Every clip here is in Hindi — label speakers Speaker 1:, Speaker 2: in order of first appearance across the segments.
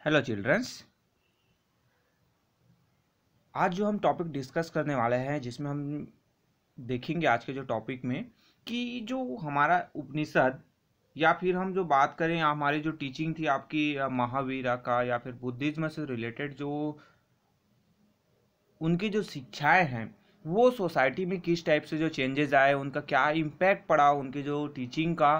Speaker 1: Hello children's. आज जो हम टॉपिक डिस्कस करने वाले हैं जिसमें हम देखेंगे आज के जो टॉपिक में कि जो हमारा उपनिषद या फिर हम जो बात करें हमारी जो टीचिंग थी आपकी महावीरा का या फिर बुद्धिज्म से रिलेटेड जो उनकी जो शिक्षाएं हैं वो सोसाइटी में किस टाइप से जो चेंजेस आए, उनका क्या इम्पैक्ट पड़ा उनकी जो टीचिंग का।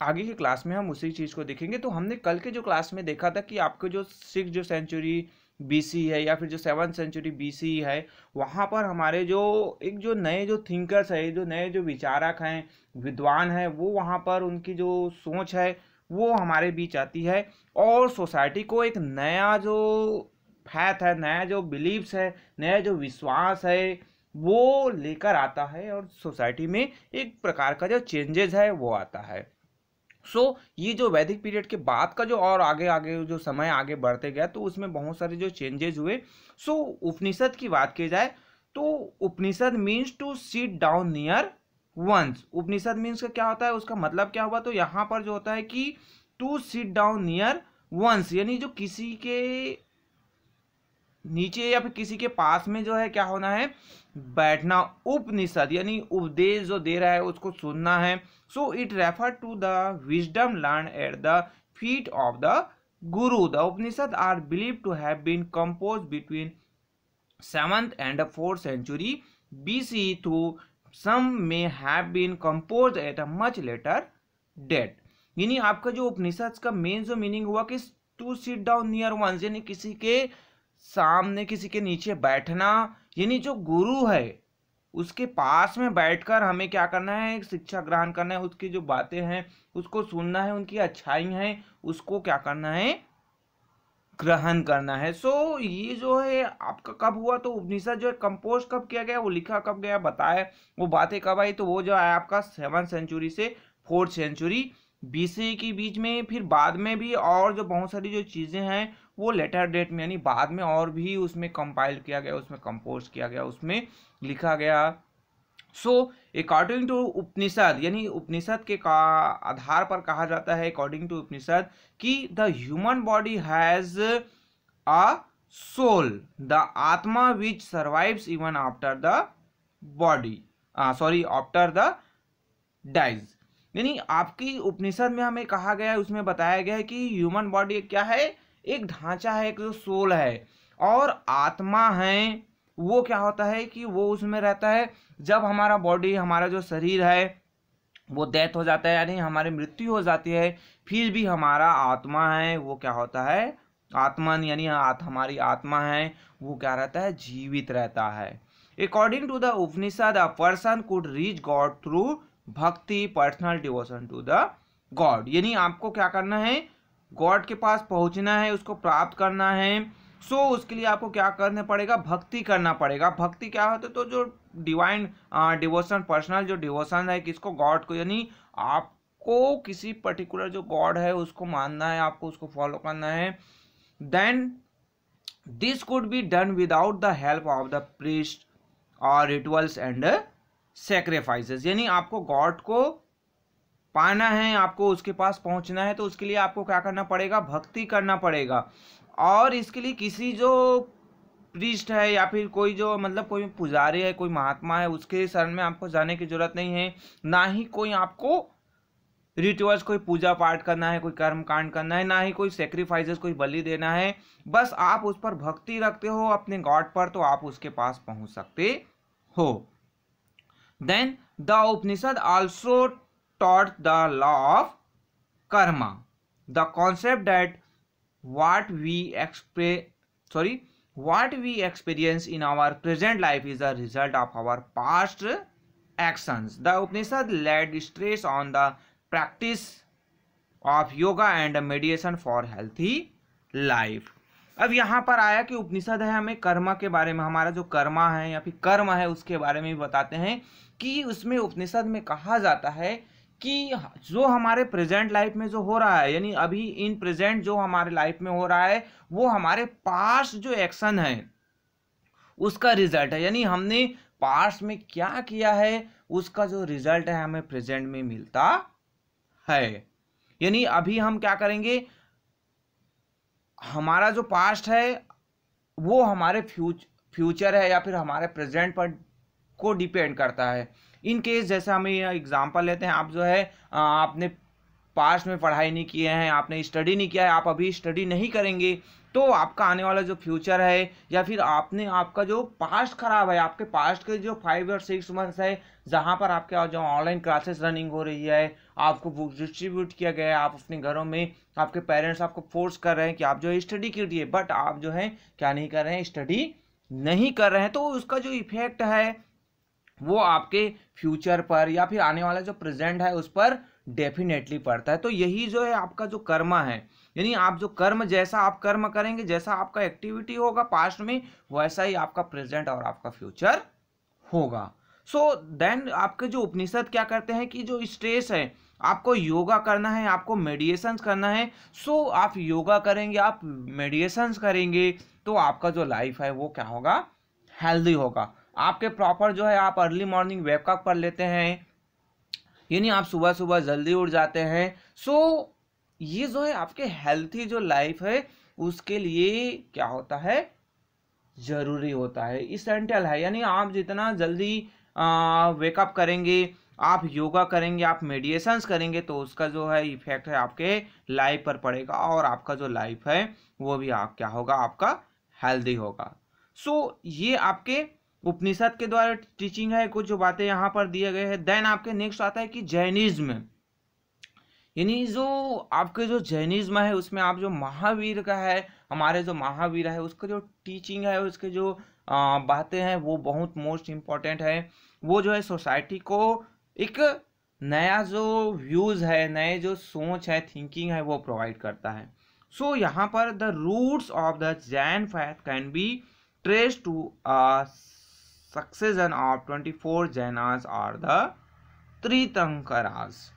Speaker 1: आगे की क्लास में हम उसी चीज़ को देखेंगे। तो हमने कल के जो क्लास में देखा था कि आपको जो 6 सेंचुरी बीसी है या फिर जो 7 सेंचुरी बीसी है, वहाँ पर हमारे जो एक जो नए जो थिंकर्स है, जो नए जो विचारक हैं, विद्वान हैं, वो वहाँ पर उनकी जो सोच है वो हमारे बीच आती है और सोसाइटी को एक नया जो फैथ है, नया जो बिलीव्स है, नया जो विश्वास है वो लेकर आता है और सोसाइटी में एक प्रकार का जो चेंजेस है वो आता है। ये जो वैदिक पीरियड के बाद का जो और आगे आगे जो समय आगे बढ़ते गया तो उसमें बहुत सारे जो चेंजेस हुए। उपनिषद की बात की जाए तो Upanishad means to sit down near ones. Upanishad means का क्या होता है, उसका मतलब क्या हुआ, तो यहाँ पर जो होता है कि to sit down near ones यानी जो किसी के नीचे या फिर किसी के पास में जो है क्या होना है, बैठना। उपनिषद यानी उपदेश जो दे रहा है उसको सुनना है। It refer to the wisdom learn at the feet of the guru. The Upanishad are believe to have been compose between 7th and 4th century BC, though some may have been composed at a much later date। यानी आपका जो उपनिषद का मेन जो मीनिंग हुआ कि to sit down near ones यानी किसी के सामने, किसी के नीचे बैठना, यानी जो गुरु है उसके पास में बैठकर हमें क्या करना है, एक शिक्षा ग्रहण करना है, उसकी जो बातें हैं उसको सुनना है, उनकी अच्छाई है उसको क्या करना है, ग्रहण करना है। ये जो है आपका कब हुआ, तो उपनिषद जो है कंपोज कब किया गया, वो लिखा कब गया, बताया वो बातें कब आई, तो वो जो है आपका 7th सेंचुरी से 4th सेंचुरी बीसी के बीच में। फिर बाद में भी और जो बहुत सारी जो चीज़ें हैं वो लेटर डेट में यानी बाद में और भी उसमें कंपाइल किया गया, उसमें कंपोज किया गया, उसमें लिखा गया। अकॉर्डिंग टू उपनिषद यानी उपनिषद के का आधार पर कहा जाता है, अकॉर्डिंग टू उपनिषद, कि the human body has a soul, the atma which survives even after the body after the dies. यानी आपकी उपनिषद में हमें कहा गया है, उसमें बताया गया है कि ह्यूमन बॉडी क्या है, एक ढांचा है, एक जो सोल है, और आत्मा है वो क्या होता है कि वो उसमें रहता है। जब हमारा बॉडी, हमारा जो शरीर है वो डेथ हो जाता है यानी हमारी मृत्यु हो जाती है, फिर भी हमारा आत्मा है वो क्या होता है, आत्मन यानी हमारी आत्मा है वो क्या रहता है, जीवित रहता है। According to the Upanishad a person could reach God through bhakti, personal devotion to the God. यानी आपको क्या करना है, गॉड के पास पहुंचना है, उसको प्राप्त करना है। उसके लिए आपको क्या करना पड़ेगा, भक्ति करना पड़ेगा। भक्ति क्या होता है, तो जो डिवाइन डिवोशन, पर्सनल जो डिवोशन है किसको, गॉड को, यानी आपको किसी पर्टिकुलर जो गॉड है उसको मानना है, आपको उसको फॉलो करना है। Then this could be done without the help of the priest और रिचुअल्स एंड सैक्रिफाइसेस। यानी आपको गॉड को पाना है, आपको उसके पास पहुंचना है, तो उसके लिए आपको क्या करना पड़ेगा, भक्ति करना पड़ेगा। और इसके लिए किसी जो प्रीस्ट है या फिर कोई जो मतलब कोई पुजारी है, कोई महात्मा है, उसके शरण में आपको जाने की जरूरत नहीं है, ना ही कोई आपको रिचुअल्स, कोई पूजा पाठ करना है, कोई कर्म कांड करना है, ना ही कोई सेक्रीफाइसेस, कोई बलि देना है। बस आप उस पर भक्ति रखते हो अपने गॉड पर, तो आप उसके पास पहुंच सकते हो। Then the Upanishad also taught the law of karma, the concept that what we experience in our present life is a result of our past actions. The Upanishad laid stress on the practice of yoga and meditation for healthy life। अब यहाँ पर आया कि उपनिषद है हमें कर्म के बारे में, हमारा जो कर्मा है या फिर कर्म है उसके बारे में भी बताते हैं कि उसमें उपनिषद में कहा जाता है कि जो हमारे प्रेजेंट लाइफ में जो हो रहा है, यानी अभी इन प्रेजेंट जो हमारे लाइफ में हो रहा है वो हमारे पास्ट जो एक्शन है उसका रिजल्ट है। यानी हमने पास्ट में क्या किया है उसका जो रिजल्ट है हमें प्रेजेंट में मिलता है। यानी अभी हम क्या करेंगे, हमारा जो पास्ट है वो हमारे फ्यूचर है या फिर हमारे प्रेजेंट पर को डिपेंड करता है। इन केस जैसे हमें एग्जांपल लेते हैं, आप जो है आपने पास्ट में पढ़ाई नहीं किए हैं, आपने स्टडी नहीं किया है, आप अभी स्टडी नहीं करेंगे तो आपका आने वाला जो फ्यूचर है या फिर आपका जो पास्ट खराब है, आपके पास्ट के जो 5 और 6 मंथ्स है जहाँ पर आपके जो ऑनलाइन क्लासेस रनिंग हो रही है, आपको बुक डिस्ट्रीब्यूट किया गया है, आप अपने घरों में आपके पेरेंट्स आपको फोर्स कर रहे हैं कि आप जो है स्टडी कीजिए, बट आप जो है क्या नहीं कर रहे हैं, स्टडी नहीं कर रहे हैं, तो उसका जो इफेक्ट है वो आपके फ्यूचर पर या फिर आने वाला जो प्रेजेंट है उस पर डेफिनेटली पड़ता है। तो यही जो है आपका जो कर्म है, यानी आप जो कर्म, जैसा आप कर्म करेंगे, जैसा आपका एक्टिविटी होगा पास्ट में, वैसा ही आपका प्रेजेंट और आपका फ्यूचर होगा। सो देन आपके जो उपनिषद क्या करते हैं कि जो स्ट्रेस है, आपको योगा करना है, आपको मेडिटेशन करना है, सो आप योगा करेंगे, आप मेडिटेशन करेंगे तो आपका जो लाइफ है वो क्या होगा, हेल्दी होगा। आपके प्रॉपर जो है आप अर्ली मॉर्निंग वेकअप कर लेते हैं, यानी आप सुबह सुबह जल्दी उठ जाते हैं, सो ये जो है आपके हेल्थी जो लाइफ है उसके लिए क्या होता है, जरूरी होता है, इसेंशियल है। यानी आप जितना जल्दी वेकअप करेंगे, आप योगा करेंगे, आप मेडिटेशंस करेंगे तो उसका जो है इफेक्ट है आपके लाइफ पर पड़ेगा और आपका जो लाइफ है वो भी आप क्या होगा, आपका हेल्दी होगा। सो ये आपके उपनिषद के द्वारा टीचिंग है, कुछ जो बातें यहाँ पर दिए गए हैं। देन आपके नेक्स्ट आता है कि जैनिज्म, यानी जो आपके जो जैनिज्म है उसमें आप जो महावीर का है, हमारे जो महावीर है उसका जो टीचिंग है, उसके जो बातें हैं वो बहुत मोस्ट इम्पॉर्टेंट है। वो जो है सोसाइटी को एक नया जो व्यूज है, नए जो सोच है, थिंकिंग है वो प्रोवाइड करता है। सो यहाँ पर the roots of the Jain faith can be traced to succession of 24 Jainas are the Tirthankaras,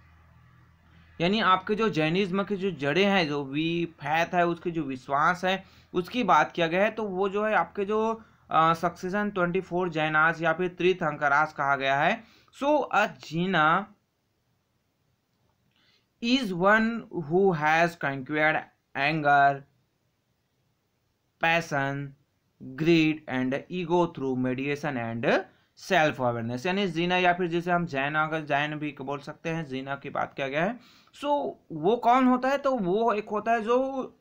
Speaker 1: यानी आपके जो जैनिज्म के जो जड़ें हैं, जो भी फैथ है, उसके जो विश्वास है उसकी बात किया गया है, तो वो जो है आपके जो सक्सेशन 24 जैनास या फिर तीर्थंकरास कहा गया है। So a Jina is one who has conquered anger, passion, greed and ego through meditation and self awareness, यानी जीना या फिर जिसे हम जैन, अगर जैन भी बोल सकते हैं, जीना की बात किया गया है। सो वो कौन होता है, तो वो एक होता है जो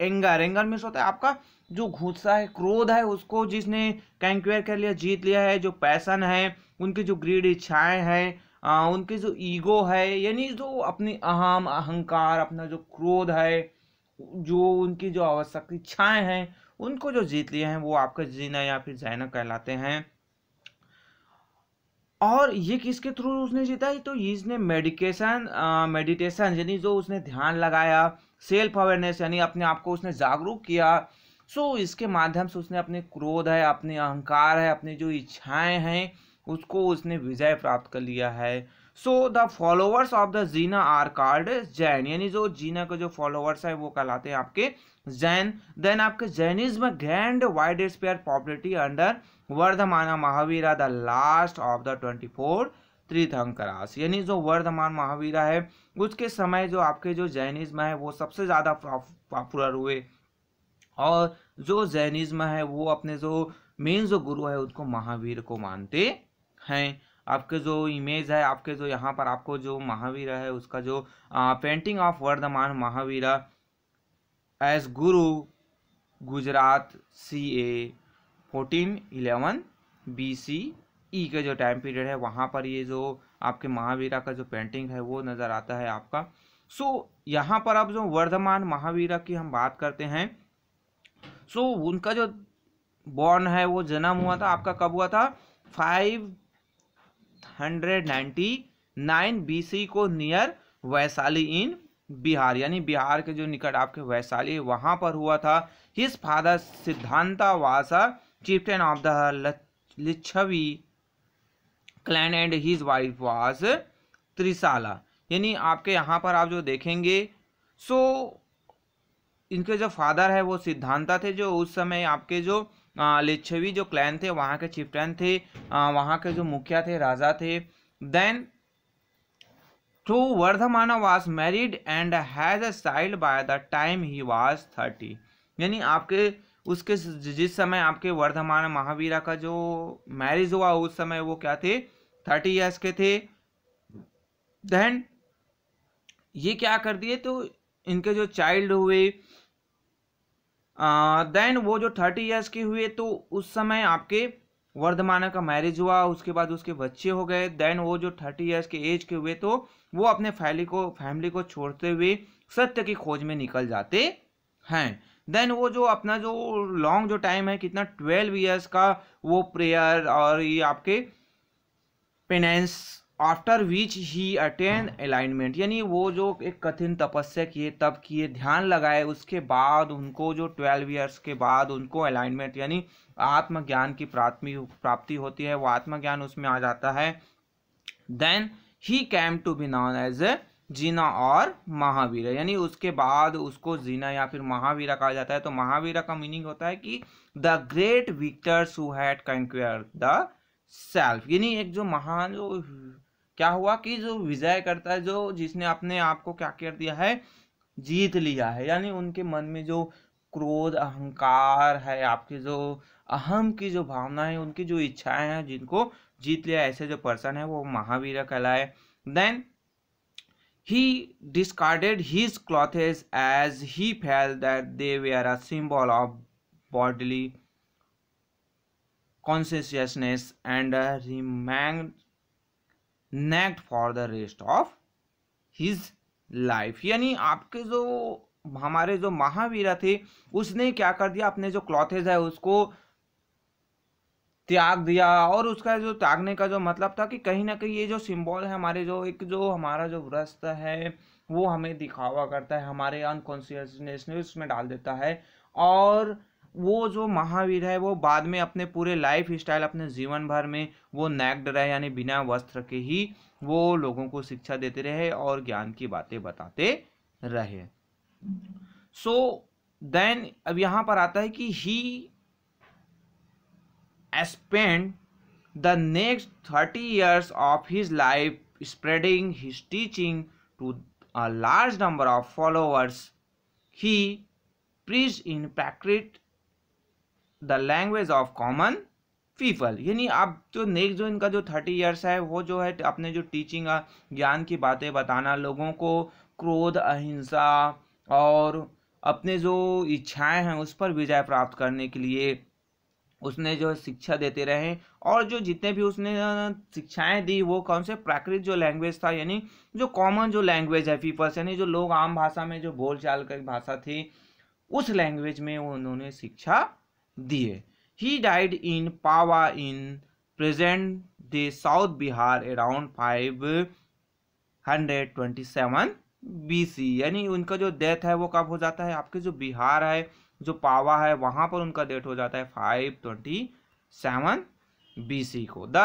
Speaker 1: एंगर मीन्स होता है आपका जो गुस्सा है, क्रोध है, उसको जिसने कंक्वेयर कर लिया, जीत लिया है। जो पैशन है, उनकी जो ग्रीड इच्छाएं हैं, उनकी जो ईगो है, यानी जो अपनी अहंकार, अपना जो क्रोध है, जो उनकी जो आवश्यक इच्छाएं हैं उनको जो जीत लिए हैं वो आपका जीना या फिर जैना कहलाते हैं। और ये किसके थ्रू उसने जीता है, तो इसने मेडिटेशन यानी जो उसने ध्यान लगाया, सेल्फ अवेयरनेस यानी अपने आप को उसने जागरूक किया। सो इसके माध्यम से उसने अपने क्रोध है, अपने अहंकार है, अपनी जो इच्छाएं हैं उसको उसने विजय प्राप्त कर लिया है। So the followers of the Jina are called Jain, यानी जो जीना के जो फॉलोअर्स है वो कहलाते हैं आपके जैन। देन आपके Jainism gained widespread popularity under Vardhaman Mahavira the last of the 24 tirthankaras, यानी जो वर्धमान महावीरा है उसके समय जो आपके जो जैनिज्म है वो सबसे ज़्यादा पॉपुलर हुए, और जो जैनिज्म है वो अपने जो मेन जो गुरु है उसको महावीर को मानते हैं। आपके जो इमेज है, आपके जो यहाँ पर आपको जो महावीर है उसका जो painting of Vardhaman Mahavira as guru Gujarat CA 1411 BCE के जो टाइम पीरियड है वहाँ पर ये जो आपके महावीरा का जो पेंटिंग है वो नज़र आता है आपका। सो यहाँ पर अब जो वर्धमान महावीरा की हम बात करते हैं, सो उनका जो बॉर्न है वो जन्म हुआ था आपका, कब हुआ था, 599 BC को नियर वैशाली इन बिहार, यानी बिहार के जो निकट आपके वैशाली वहां पर हुआ था। His father Siddhartha was a chieftain of the Lichchhavi clan and his wife was Trishala, यानी आपके यहाँ पर आप जो देखेंगे, सो इनके जो फादर है वो सिद्धांता थे, जो उस समय आपके जो लिच्छवी जो क्लैन थे वहाँ के चिफ्टन थे, वहाँ के जो मुखिया थे, राजा थे। देन तो वर्धमाना was married and has a child by the time he was 30। यानी आपके उसके जिस समय आपके वर्धमान महावीरा का जो मैरिज हुआ उस समय वो क्या थे, 30 ईयर्स के थे। देन ये क्या कर दिए, तो इनके जो चाइल्ड हुए, देन वो जो 30 ईयर्स के हुए तो उस समय आपके वर्धमाना का मैरिज हुआ, उसके बाद उसके बच्चे हो गए। देन वो जो 30 ईयर्स के एज के हुए तो वो अपने फैमिली को छोड़ते हुए सत्य की खोज में निकल जाते हैं। देन वो जो अपना जो लॉन्ग जो टाइम है कितना 12 ईयर्स का वो प्रेयर और ये आपके penance after which he attain alignment, यानी वो जो एक कठिन तपस्या किए तब किए ध्यान लगाए उसके बाद उनको जो 12 ईयर्स के बाद उनको अलाइनमेंट यानी आत्मज्ञान की प्राप्ति होती है, वो आत्मज्ञान उसमें आ जाता है। Then he came to be known as a Jina और महावीरा, यानी उसके बाद उसको जीना या फिर महावीरा कहा जाता है। तो महावीरा का मीनिंग होता है कि the great victors who had conquered the self, यानी एक जो महान जो क्या हुआ कि जो विजय करता है, जो जिसने अपने आप को क्या कर दिया है, जीत लिया है, यानी उनके मन में जो क्रोध अहंकार है, आपके जो अहम की जो भावना है, उनकी जो इच्छाएं हैं, जिनको जीत लिया ऐसे जो पर्सन है वो महावीर कहलाए। Then he discarded his clothes as he felt that they were a symbol of bodily consciousness and remained naked for the rest of his life। यानी आपके जो हमारे जो महावीरा थे उसने क्या कर दिया, अपने जो क्लॉथेज है उसको त्याग दिया। और उसका जो त्यागने का जो मतलब था कि कहीं ना कहीं ये जो सिंबल है हमारे जो एक जो हमारा जो व्रस्त है वो हमें दिखावा करता है, हमारे अनकॉन्शियसनेस में उसमें डाल देता है। और वो जो महावीर है वो बाद में अपने पूरे लाइफ स्टाइल अपने जीवन भर में वो नेक्ड रहे, यानी बिना वस्त्र के ही वो लोगों को शिक्षा देते रहे और ज्ञान की बातें बताते रहे। सो देन अब यहाँ पर आता है कि ही spent the next 30 years of his life spreading his teaching to a large number of followers. He preached in Prakrit the language of common people। यानी अब जो नेक्स्ट जो इनका जो 30 ईयर्स है वो जो है अपने जो टीचिंग ज्ञान की बातें बताना, लोगों को क्रोध अहिंसा और अपने जो इच्छाएं हैं उस पर विजय प्राप्त करने के लिए उसने जो शिक्षा देते रहे। और जो जितने भी उसने शिक्षाएं दी वो कौन से प्राकृत जो लैंग्वेज था, यानी जो कॉमन जो लैंग्वेज है पीपल्स, यानी जो लोग आम भाषा में जो बोलचाल की भाषा थी उस लैंग्वेज में उन्होंने शिक्षा दिए। He died in Pava in present day south Bihar around 527 BC, यानी उनका जो डेथ है वो कब हो जाता है, आपके जो बिहार है जो पावा है वहां पर उनका डेथ हो जाता है 527 BC को। The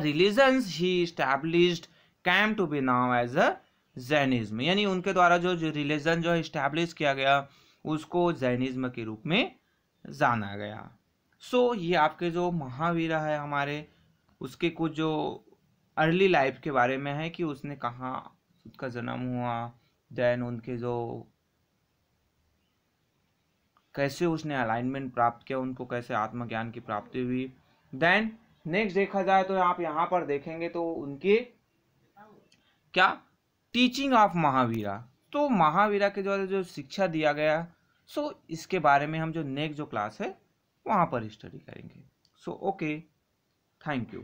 Speaker 1: religions he established came to be now as a Jainism, यानी उनके द्वारा जो रिलीजन जो एस्टैब्लिश किया गया उसको जैनिज्म के रूप में जाना गया। सो ये आपके जो महावीरा है हमारे उसके कुछ जो अर्ली लाइफ के बारे में है कि उसने कहाँ उसका जन्म हुआ, देन उनके जो कैसे उसने अलाइनमेंट प्राप्त किया, उनको कैसे आत्मज्ञान की प्राप्ति हुई। देन नेक्स्ट देखा जाए तो आप यहाँ पर देखेंगे तो उनके क्या टीचिंग ऑफ महावीरा, तो महावीरा के द्वारा जो शिक्षा दिया गया, सो इसके बारे में हम जो नेक्स्ट जो क्लास है वहाँ पर स्टडी करेंगे। So okay, thank you.